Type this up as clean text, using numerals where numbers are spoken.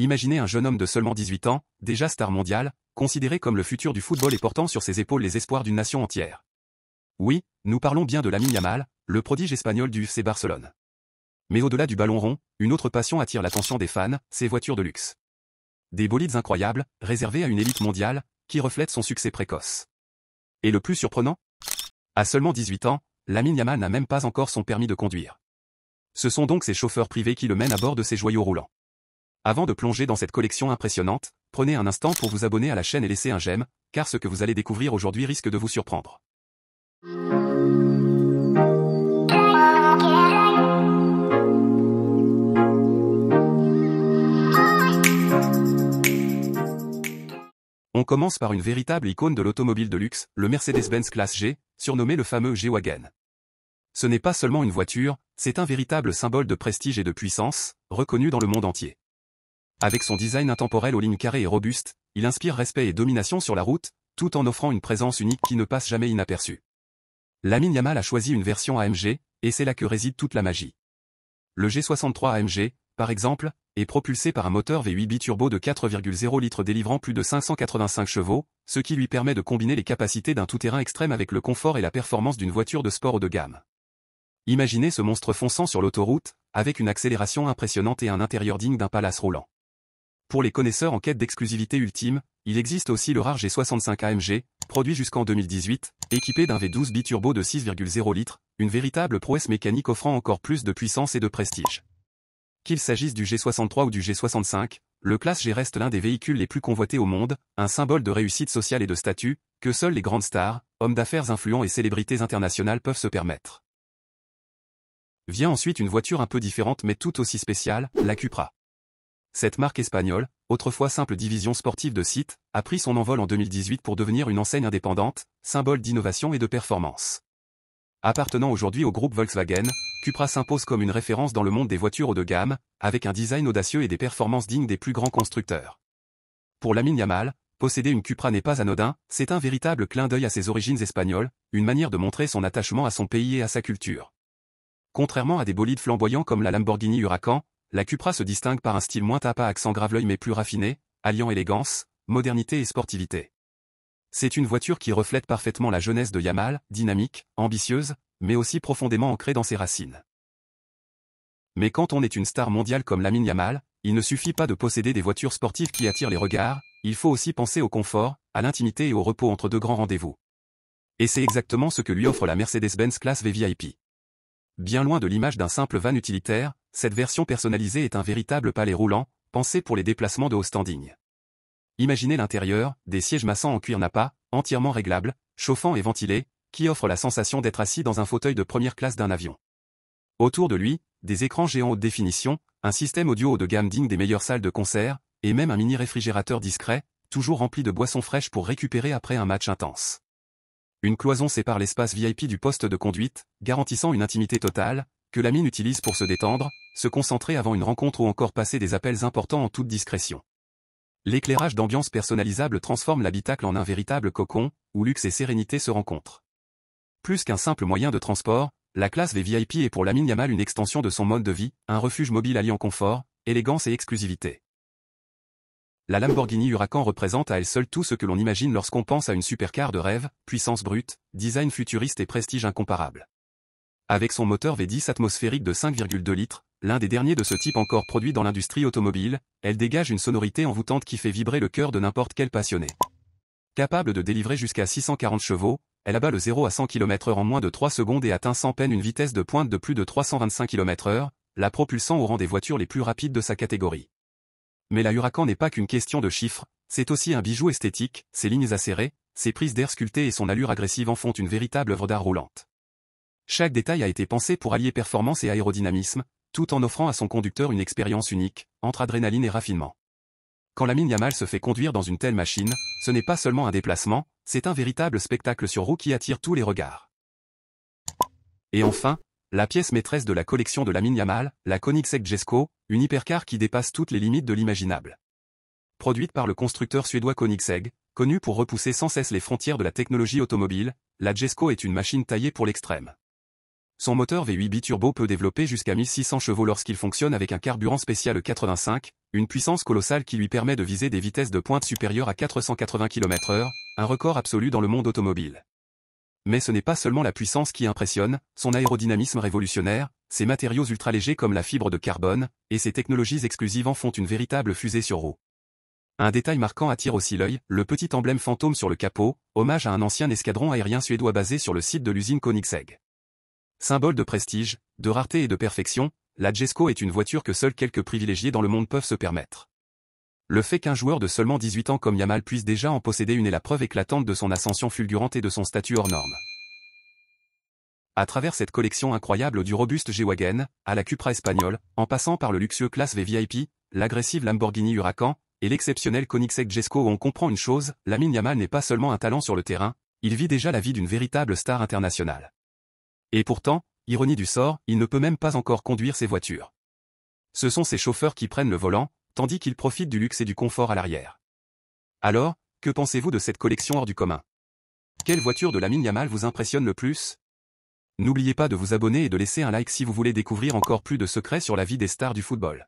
Imaginez un jeune homme de seulement 18 ans, déjà star mondiale, considéré comme le futur du football et portant sur ses épaules les espoirs d'une nation entière. Oui, nous parlons bien de Lamine Yamal, le prodige espagnol du FC Barcelone. Mais au-delà du ballon rond, une autre passion attire l'attention des fans, ses voitures de luxe. Des bolides incroyables, réservés à une élite mondiale, qui reflètent son succès précoce. Et le plus surprenant ? À seulement 18 ans, Lamine Yamal n'a même pas encore son permis de conduire. Ce sont donc ses chauffeurs privés qui le mènent à bord de ses joyaux roulants. Avant de plonger dans cette collection impressionnante, prenez un instant pour vous abonner à la chaîne et laisser un j'aime, car ce que vous allez découvrir aujourd'hui risque de vous surprendre. On commence par une véritable icône de l'automobile de luxe, le Mercedes-Benz Classe G, surnommé le fameux G-Wagon. Ce n'est pas seulement une voiture, c'est un véritable symbole de prestige et de puissance, reconnu dans le monde entier. Avec son design intemporel aux lignes carrées et robustes, il inspire respect et domination sur la route, tout en offrant une présence unique qui ne passe jamais inaperçue. Lamine Yamal a choisi une version AMG, et c'est là que réside toute la magie. Le G63 AMG, par exemple, est propulsé par un moteur V8 biturbo de 4,0 litres délivrant plus de 585 chevaux, ce qui lui permet de combiner les capacités d'un tout-terrain extrême avec le confort et la performance d'une voiture de sport haut de gamme. Imaginez ce monstre fonçant sur l'autoroute, avec une accélération impressionnante et un intérieur digne d'un palace roulant. Pour les connaisseurs en quête d'exclusivité ultime, il existe aussi le rare G65 AMG, produit jusqu'en 2018, équipé d'un V12 biturbo de 6,0 litres, une véritable prouesse mécanique offrant encore plus de puissance et de prestige. Qu'il s'agisse du G63 ou du G65, le Classe G reste l'un des véhicules les plus convoités au monde, un symbole de réussite sociale et de statut, que seuls les grandes stars, hommes d'affaires influents et célébrités internationales peuvent se permettre. Vient ensuite une voiture un peu différente mais tout aussi spéciale, la Cupra. Cette marque espagnole, autrefois simple division sportive de Cite, a pris son envol en 2018 pour devenir une enseigne indépendante, symbole d'innovation et de performance. Appartenant aujourd'hui au groupe Volkswagen, Cupra s'impose comme une référence dans le monde des voitures haut de gamme, avec un design audacieux et des performances dignes des plus grands constructeurs. Pour Lamine Yamal, posséder une Cupra n'est pas anodin, c'est un véritable clin d'œil à ses origines espagnoles, une manière de montrer son attachement à son pays et à sa culture. Contrairement à des bolides flamboyants comme la Lamborghini Huracan, la Cupra se distingue par un style moins tape à accent grave-l'œil mais plus raffiné, alliant élégance, modernité et sportivité. C'est une voiture qui reflète parfaitement la jeunesse de Yamal, dynamique, ambitieuse, mais aussi profondément ancrée dans ses racines. Mais quand on est une star mondiale comme Lamine Yamal, il ne suffit pas de posséder des voitures sportives qui attirent les regards, il faut aussi penser au confort, à l'intimité et au repos entre deux grands rendez-vous. Et c'est exactement ce que lui offre la Mercedes-Benz Classe V VIP. Bien loin de l'image d'un simple van utilitaire, cette version personnalisée est un véritable palais roulant, pensé pour les déplacements de haut standing. Imaginez l'intérieur, des sièges massants en cuir nappa, entièrement réglables, chauffants et ventilés, qui offrent la sensation d'être assis dans un fauteuil de première classe d'un avion. Autour de lui, des écrans géants haute définition, un système audio haut de gamme digne des meilleures salles de concert, et même un mini réfrigérateur discret, toujours rempli de boissons fraîches pour récupérer après un match intense. Une cloison sépare l'espace VIP du poste de conduite, garantissant une intimité totale, que Lamine utilise pour se détendre, se concentrer avant une rencontre ou encore passer des appels importants en toute discrétion. L'éclairage d'ambiance personnalisable transforme l'habitacle en un véritable cocon, où luxe et sérénité se rencontrent. Plus qu'un simple moyen de transport, la classe V VIP est pour Lamine Yamal une extension de son mode de vie, un refuge mobile alliant confort, élégance et exclusivité. La Lamborghini Huracan représente à elle seule tout ce que l'on imagine lorsqu'on pense à une supercar de rêve, puissance brute, design futuriste et prestige incomparable. Avec son moteur V10 atmosphérique de 5,2 litres, l'un des derniers de ce type encore produit dans l'industrie automobile, elle dégage une sonorité envoûtante qui fait vibrer le cœur de n'importe quel passionné. Capable de délivrer jusqu'à 640 chevaux, elle abat le 0 à 100 km/h en moins de 3 secondes et atteint sans peine une vitesse de pointe de plus de 325 km/h, la propulsant au rang des voitures les plus rapides de sa catégorie. Mais la Huracan n'est pas qu'une question de chiffres, c'est aussi un bijou esthétique, ses lignes acérées, ses prises d'air sculptées et son allure agressive en font une véritable œuvre d'art roulante. Chaque détail a été pensé pour allier performance et aérodynamisme, tout en offrant à son conducteur une expérience unique, entre adrénaline et raffinement. Quand Lamine Yamal se fait conduire dans une telle machine, ce n'est pas seulement un déplacement, c'est un véritable spectacle sur roue qui attire tous les regards. Et enfin, la pièce maîtresse de la collection de Lamine Yamal, la Koenigsegg Jesko, une hypercar qui dépasse toutes les limites de l'imaginable. Produite par le constructeur suédois Koenigsegg, connu pour repousser sans cesse les frontières de la technologie automobile, la Jesko est une machine taillée pour l'extrême. Son moteur V8 biturbo peut développer jusqu'à 1600 chevaux lorsqu'il fonctionne avec un carburant spécial E85, une puissance colossale qui lui permet de viser des vitesses de pointe supérieures à 480 km/h, un record absolu dans le monde automobile. Mais ce n'est pas seulement la puissance qui impressionne, son aérodynamisme révolutionnaire, ses matériaux ultra-légers comme la fibre de carbone, et ses technologies exclusives en font une véritable fusée sur roues. Un détail marquant attire aussi l'œil, le petit emblème fantôme sur le capot, hommage à un ancien escadron aérien suédois basé sur le site de l'usine Koenigsegg. Symbole de prestige, de rareté et de perfection, la Jesko est une voiture que seuls quelques privilégiés dans le monde peuvent se permettre. Le fait qu'un joueur de seulement 18 ans comme Yamal puisse déjà en posséder une est la preuve éclatante de son ascension fulgurante et de son statut hors norme. À travers cette collection incroyable du robuste G-Wagen, à la Cupra espagnole, en passant par le luxueux classe V VIP, l'agressive Lamborghini Huracan, et l'exceptionnel Koenigsegg Jesko, on comprend une chose, Lamine Yamal n'est pas seulement un talent sur le terrain, il vit déjà la vie d'une véritable star internationale. Et pourtant, ironie du sort, il ne peut même pas encore conduire ses voitures. Ce sont ses chauffeurs qui prennent le volant, tandis qu'il profite du luxe et du confort à l'arrière. Alors, que pensez-vous de cette collection hors du commun? Quelle voiture de Lamine Yamal vous impressionne le plus? N'oubliez pas de vous abonner et de laisser un like si vous voulez découvrir encore plus de secrets sur la vie des stars du football.